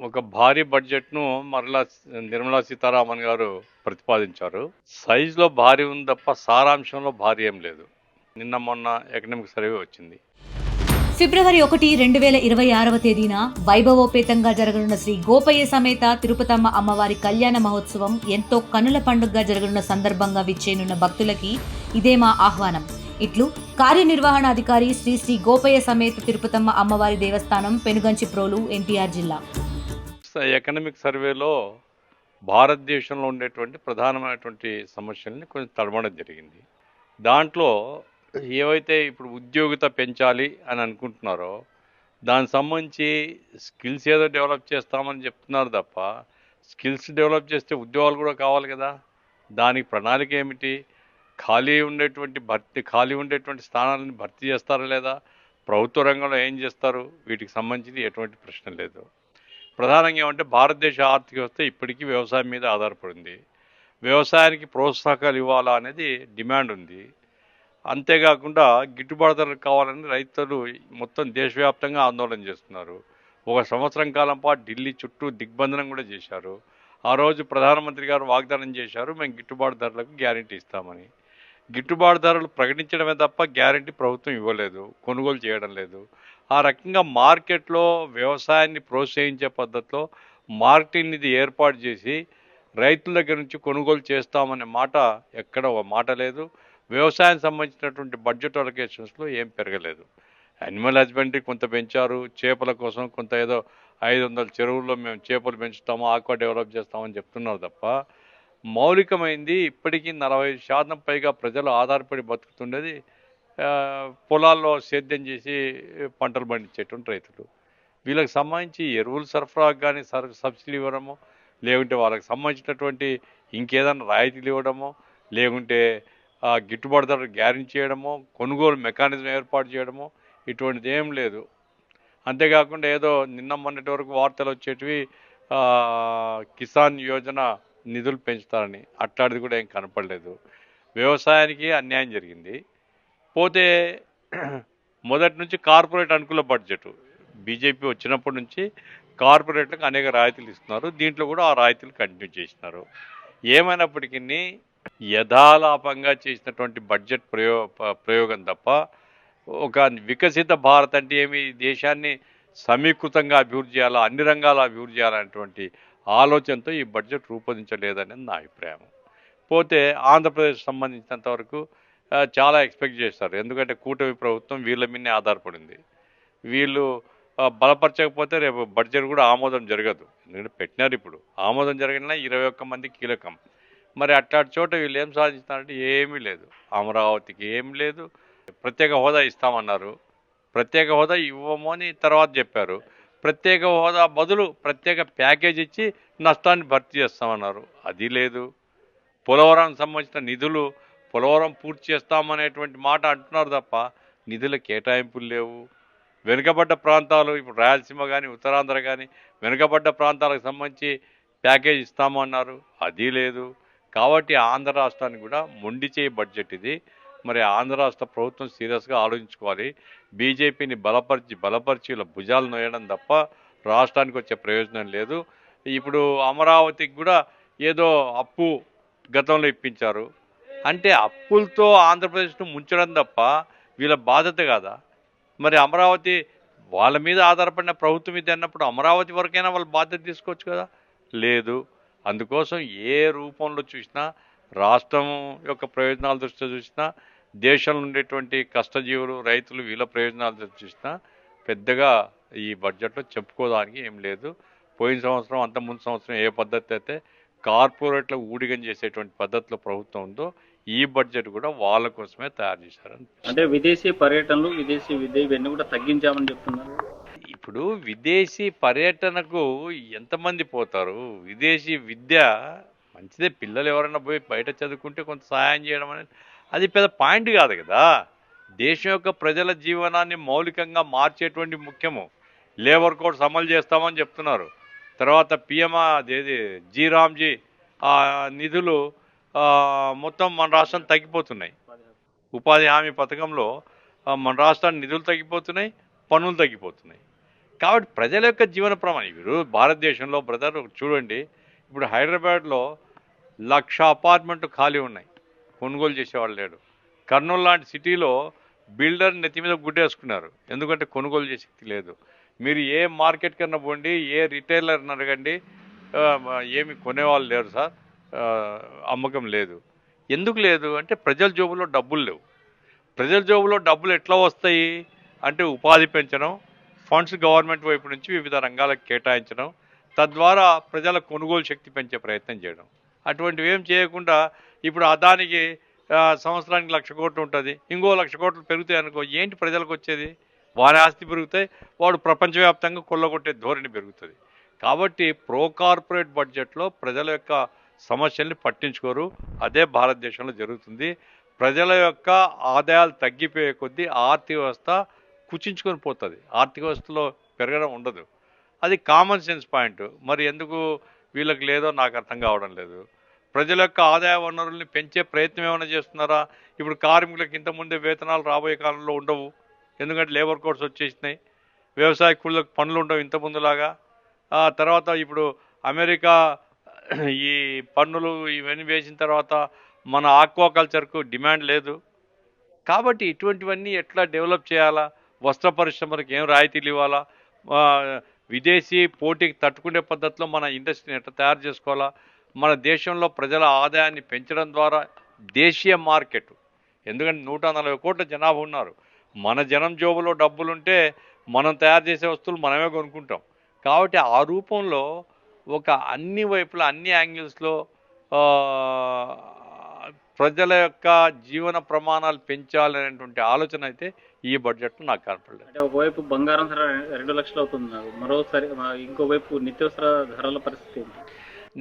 ఒక భారీ బడ్జెట్‌ను మరలా నిర్మలా సీతారామన్ గారు ప్రతిపాదించారు. సైజ్‌లో భారీ ఉంది తప్ప సారాంశంలో భారీ ఏం లేదు. నిన్న మొన్న ఎకనామిక్ సర్వే వచ్చింది. ఫిబ్రవరి 1, 2026వ తేదీన వైభవోపేతంగా జరగనున్న శ్రీ గోపయ్య సమేత తిరుపతమ్మ అమ్మవారి కళ్యాణ మహోత్సవం ఎంతో కనుల పండుగగా జరగనున్న సందర్భంగా విచ్చేనున్న భక్తులకి ఇదే మా ఆహ్వానం. ఇట్లు కార్యనిర్వహణాధికారి శ్రీ శ్రీ గోపయ్య సమేత తిరుపతమ్మ అమ్మవారి దేవస్థానం, పెనుగంచిప్రోలు, ఎన్టీఆర్ జిల్లా. ఎకనామిక్ సర్వేలో భారతదేశంలో ఉండేటువంటి ప్రధానమైనటువంటి సమస్యల్ని కొంచెం తడమడం జరిగింది. దాంట్లో ఏవైతే ఇప్పుడు ఉద్యోగిత పెంచాలి అని అనుకుంటున్నారో దానికి సంబంధించి స్కిల్స్ ఏదో డెవలప్ చేస్తామని చెప్తున్నారు తప్ప స్కిల్స్ డెవలప్ చేస్తే ఉద్యోగాలు కూడా కావాలి కదా. దానికి ప్రణాళిక ఏమిటి? ఖాళీ ఉండేటువంటి స్థానాలను భర్తీ చేస్తారా లేదా? ప్రభుత్వ రంగంలో ఏం చేస్తారు? వీటికి సంబంధించి ఎటువంటి ప్రశ్న లేదు. ప్రధానంగా ఏమంటే భారతదేశ ఆర్థిక వ్యవస్థ ఇప్పటికీ వ్యవసాయం మీద ఆధారపడింది. వ్యవసాయానికి ప్రోత్సాహకాలు ఇవ్వాలా అనేది డిమాండ్ ఉంది. అంతేకాకుండా గిట్టుబాటు ధరలు కావాలని రైతులు మొత్తం దేశవ్యాప్తంగా ఆందోళన చేస్తున్నారు. ఒక సంవత్సరం కాలం పాటు ఢిల్లీ చుట్టూ దిగ్బంధనం కూడా చేశారు. ఆ రోజు ప్రధానమంత్రి గారు వాగ్దానం చేశారు, మేము గిట్టుబాటు ధరలకు గ్యారెంటీ ఇస్తామని. గిట్టుబాటు ధరలు ప్రకటించడమే తప్ప గ్యారెంటీ ప్రభుత్వం ఇవ్వలేదు, కొనుగోలు చేయడం లేదు. ఆ రకంగా మార్కెట్లో వ్యవసాయాన్ని ప్రోత్సహించే పద్ధతిలో మార్కెటింగ్ నిధి ఏర్పాటు చేసి రైతుల దగ్గర నుంచి కొనుగోలు చేస్తామనే మాట ఎక్కడ ఒక మాట లేదు. వ్యవసాయానికి సంబంధించినటువంటి బడ్జెట్ అలొకేషన్స్లో ఏం పెరగలేదు. యానిమల్ హస్బెండరీ కొంత పెంచారు, చేపల కోసం కొంత ఏదో 500 చెరువుల్లో మేము చేపలు పెంచుతాము, ఆక్వా డెవలప్ చేస్తామని చెప్తున్నారు తప్ప మౌలికమైంది ఇప్పటికీ 40% పైగా ప్రజలు ఆధారపడి బతుకుతుండేది పొలాల్లో సేద్యం చేసి పంటలు పండించేటువంటి రైతులు. వీళ్ళకి సంబంధించి ఎరువులు సరఫరాకు కానీ సబ్సిడీ ఇవ్వడము, లేకుంటే వాళ్ళకి సంబంధించినటువంటి ఇంకేదైనా రాయితీలు ఇవ్వడము, లేకుంటే గిట్టుబాటు ధర గ్యారెంటీ చేయడము, కొనుగోలు మెకానిజం ఏర్పాటు చేయడము, ఇటువంటిది ఏం లేదు. అంతేకాకుండా ఏదో నిన్న మొన్నటి వరకు వార్తలు వచ్చేటివి కిసాన్ యోజన నిధులు పెంచుతారని, అట్లాంటిది కూడా ఏం కనపడలేదు. వ్యవసాయానికి అన్యాయం జరిగింది. పోతే మొదటి నుంచి కార్పొరేట్ అనుకూల బడ్జెట్ బీజేపీ వచ్చినప్పటి నుంచి కార్పొరేట్లకు అనేక రాయితీలు ఇస్తున్నారు. దీంట్లో కూడా ఆ రాయితీలు కంటిన్యూ చేసినారు. ఏమైనప్పటికీ యథాలాపంగా చేసినటువంటి బడ్జెట్ ప్రయోగం తప్ప ఒక వికసిత భారత్ అంటే ఏమి, దేశాన్ని సమీకృతంగా అభివృద్ధి చేయాలా, అన్ని రంగాల అభివృద్ధి చేయాలనేటువంటి ఆలోచనతో ఈ బడ్జెట్ రూపొందించలేదనేది నా అభిప్రాయం. పోతే ఆంధ్రప్రదేశ్ సంబంధించినంత వరకు చాలా ఎక్స్పెక్ట్ చేస్తారు. ఎందుకంటే కూటమి ప్రభుత్వం వీళ్ళ మీదనే ఆధారపడింది. వీళ్ళు బలపరచకపోతే రేపు బడ్జెట్ కూడా ఆమోదం జరగదు. ఎందుకంటే పెట్టినారు, ఇప్పుడు ఆమోదం జరిగినా 21 మంది కీలకం. మరి అట్లాంటి చోట వీళ్ళు ఏం సాధిస్తారంటే ఏమీ లేదు. అమరావతికి ఏం లేదు. ప్రత్యేక హోదా ఇస్తామన్నారు, ప్రత్యేక హోదా ఇవ్వము అని తర్వాత చెప్పారు. ప్రత్యేక హోదా బదులు ప్రత్యేక ప్యాకేజ్ ఇచ్చి నష్టాన్ని భర్తీ చేస్తామన్నారు, అది లేదు. పోలవరానికి సంబంధించిన నిధులు పోలవరం పూర్తి చేస్తామనేటువంటి మాట అంటున్నారు తప్ప నిధుల కేటాయింపులు లేవు. వెనుకబడ్డ ప్రాంతాలు, ఇప్పుడు రాయలసీమ కానీ ఉత్తరాంధ్ర కానీ వెనుకబడ్డ ప్రాంతాలకు సంబంధించి ప్యాకేజ్ ఇస్తామన్నారు, అది లేదు. కాబట్టి ఆంధ్ర రాష్ట్రానికి కూడా మొండి చేయి బడ్జెట్ ఇది. మరి ఆంధ్ర రాష్ట్ర ప్రభుత్వం సీరియస్గా ఆలోచించుకోవాలి. బీజేపీని బలపరిచి ఇలా భుజాలు నొయ్యడం తప్ప రాష్ట్రానికి వచ్చే ప్రయోజనం లేదు. ఇప్పుడు అమరావతికి కూడా ఏదో అప్పు గతంలో ఇప్పించారు అంటే అప్పులతో ఆంధ్రప్రదేశ్ను ముంచడం తప్ప వీళ్ళ బాధ్యత కాదా? మరి అమరావతి వాళ్ళ మీద ఆధారపడిన ప్రభుత్వం మీద అన్నప్పుడు అమరావతి వరకైనా వాళ్ళు బాధ్యత తీసుకోవచ్చు కదా, లేదు. అందుకోసం ఏ రూపంలో చూసినా, రాష్ట్రం యొక్క ప్రయోజనాల దృష్ట్యా చూసినా, దేశంలో ఉండేటువంటి కష్టజీవులు రైతులు వీళ్ళ ప్రయోజనాల దృష్ట్యా చూసినా పెద్దగా ఈ బడ్జెట్లో చెప్పుకోవడానికి ఏం లేదు. పోయిన సంవత్సరం, అంత ముందు సంవత్సరం ఏ పద్ధతి అయితే కార్పొరేట్ల ఊడిగం చేసేటువంటి పద్ధతిలో ప్రభుత్వం ఉందో ఈ బడ్జెట్ కూడా వాళ్ళ కోసమే తయారు చేశారని. అంటే విదేశీ పర్యటనలు, విదేశీ విద్య ఇవన్నీ కూడా తగ్గించామని చెప్తున్నారు. ఇప్పుడు విదేశీ పర్యటనకు ఎంతమంది పోతారు? విదేశీ విద్య మంచిదే, పిల్లలు ఎవరైనా పోయి బయట చదువుకుంటే కొంత సహాయం చేయడం అనేది అది పెద్ద పాయింట్ కాదు కదా. దేశం యొక్క ప్రజల జీవనాన్ని మౌలికంగా మార్చేటువంటి ముఖ్యము. లేబర్ కోడ్స్ అమలు చేస్తామని చెప్తున్నారు. తర్వాత పిఎం అదేది జీ నిధులు మొత్తం మన రాష్ట్రం తగ్గిపోతున్నాయి. ఉపాధి హామీ పథకంలో మన రాష్ట్రానికి నిధులు తగ్గిపోతున్నాయి, పన్నులు తగ్గిపోతున్నాయి. కాబట్టి ప్రజల యొక్క జీవన ప్రమాణం ఇప్పుడు భారతదేశంలో బ్రదర్ చూడండి, ఇప్పుడు హైదరాబాద్లో 1,00,000 అపార్ట్మెంట్లు ఖాళీ ఉన్నాయి, కొనుగోలు చేసేవాళ్ళు లేడు. కర్నూలు లాంటి సిటీలో బిల్డర్ నెత్తి మీద గుడ్డేసుకున్నారు, ఎందుకంటే కొనుగోలు చేసే శక్తి లేదు. మీరు ఏ మార్కెట్ కన్నా పోండి, ఏ రిటైలర్ని అడగండి, ఏమి కొనేవాళ్ళు లేరు సార్, అమ్మకం లేదు. ఎందుకు లేదు అంటే ప్రజల జోబులో డబ్బులు లేవు. ప్రజల జోబులో డబ్బులు ఎట్లా వస్తాయి అంటే ఉపాధి పెంచడం, ఫండ్స్ గవర్నమెంట్ వైపు నుంచి వివిధ రంగాలకు కేటాయించడం, తద్వారా ప్రజల కొనుగోలు శక్తి పెంచే ప్రయత్నం చేయడం. అటువంటివి ఏం చేయకుండా ఇప్పుడు అదానికి సంవత్సరానికి 1,00,000 కోట్లు ఉంటుంది, ఇంకో 1,00,000 కోట్లు పెరుగుతాయి అనుకో, ఏంటి ప్రజలకు వచ్చేది? వారి ఆస్తి పెరుగుతాయి, వాడు ప్రపంచవ్యాప్తంగా కొల్లగొట్టే ధోరణి పెరుగుతుంది. కాబట్టి ప్రో కార్పొరేట్ బడ్జెట్లో ప్రజల యొక్క సమస్యల్ని పట్టించుకోరు. అదే భారతదేశంలో జరుగుతుంది. ప్రజల యొక్క ఆదాయాలు తగ్గిపోయే కొద్దీ ఆర్థిక వ్యవస్థ కుచించుకొని పోతుంది, ఆర్థిక వ్యవస్థలో పెరగడం ఉండదు. అది కామన్ సెన్స్ పాయింట్. మరి ఎందుకు వీళ్ళకి లేదో నాకు అర్థం కావడం లేదు. ప్రజల యొక్క ఆదాయ వనరుల్ని పెంచే ప్రయత్నం ఏమైనా చేస్తున్నారా? ఇప్పుడు కార్మికులకు ఇంతకుముందే వేతనాలు రాబోయే కాలంలో ఉండవు, ఎందుకంటే లేబర్ కోడ్స్ వచ్చేసినాయి. వ్యవసాయ కూలీలకు పనులు ఉండవు ఇంత ముందులాగా. తర్వాత ఇప్పుడు అమెరికా ఈ పన్నులు ఇవన్నీ వేసిన తర్వాత మన ఆక్వాకల్చర్కు డిమాండ్ లేదు. కాబట్టి ఇటువంటివన్నీ ఎట్లా డెవలప్ చేయాలా? వస్త్ర పరిశ్రమలకు ఏం రాయితీలు ఇవ్వాలా? విదేశీ పోటీకి తట్టుకునే పద్ధతిలో మన ఇండస్ట్రీని ఎట్లా తయారు చేసుకోవాలా? మన దేశంలో ప్రజల ఆదాయాన్ని పెంచడం ద్వారా దేశీయ మార్కెట్, ఎందుకంటే 140 కోట్ల జనాభా ఉన్నారు, మన జనం జోబులో డబ్బులుంటే మనం తయారు చేసే వస్తువులు మనమే కొనుక్కుంటాం. కాబట్టి ఆ రూపంలో ఒక అన్ని వైపులా అన్ని యాంగిల్స్లో ప్రజల యొక్క జీవన ప్రమాణాలు పెంచాలనేటువంటి ఆలోచన అయితే ఈ బడ్జెట్లో నాకు కనపడలేదు. అంటే ఒకవైపు బంగారం ధర 2 లక్షలు అవుతుంది, మరోసారి ఇంకోవైపు నిత్యావసర ధరల పరిస్థితి ఏంటి?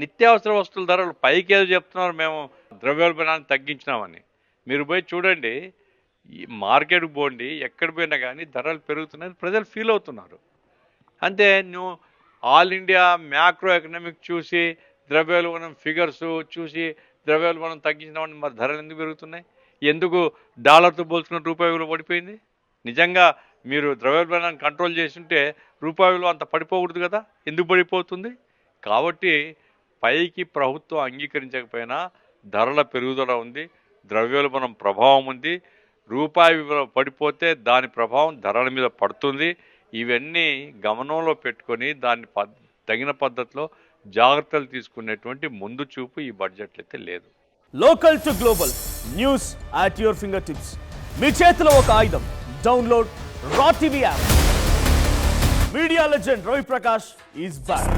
నిత్యావసర వస్తువుల ధరలు పైకి ఏదో చెప్తున్నారు, మేము ద్రవ్యోల్బణాన్ని తగ్గించినామని. మీరు పోయి చూడండి, ఈ మార్కెట్కి పోండి, ఎక్కడ పోయినా కానీ ధరలు పెరుగుతున్నాయి, ప్రజలు ఫీల్ అవుతున్నారు. అంతే, నువ్వు ఆల్ ఇండియా మ్యాక్రో ఎకనామిక్ చూసి ద్రవ్యోల్బణం ఫిగర్స్ చూసి ద్రవ్యోల్బణం తగ్గించినామని మరి ధరలు ఎందుకు పెరుగుతున్నాయి? ఎందుకు డాలర్తో పోల్చుకున్న రూపాయి విలువ పడిపోయింది? నిజంగా మీరు ద్రవ్యోల్బణాన్ని కంట్రోల్ చేస్తుంటే రూపాయి విలువ అంత పడిపోకూడదు కదా, ఎందుకు పడిపోతుంది? కాబట్టి పైకి ప్రభుత్వం అంగీకరించకపోయినా ధరల పెరుగుదల ఉంది, ద్రవ్యోల్బణం ప్రభావం ఉంది. రూపాయి విలువ పడిపోతే దాని ప్రభావం ధరల మీద పడుతుంది. ఇవన్నీ గమనంలో పెట్టుకొని దాన్ని తగిన పద్ధతిలో జాగ్రత్తలు తీసుకునేటువంటి ముందు చూపు ఈ బడ్జెట్లో అయితే లేదు. Local to global news at your fingertips. మీ చేతిలో ఒక ఆయుధం, download raw TV app. Media legend Ravi Prakash is back.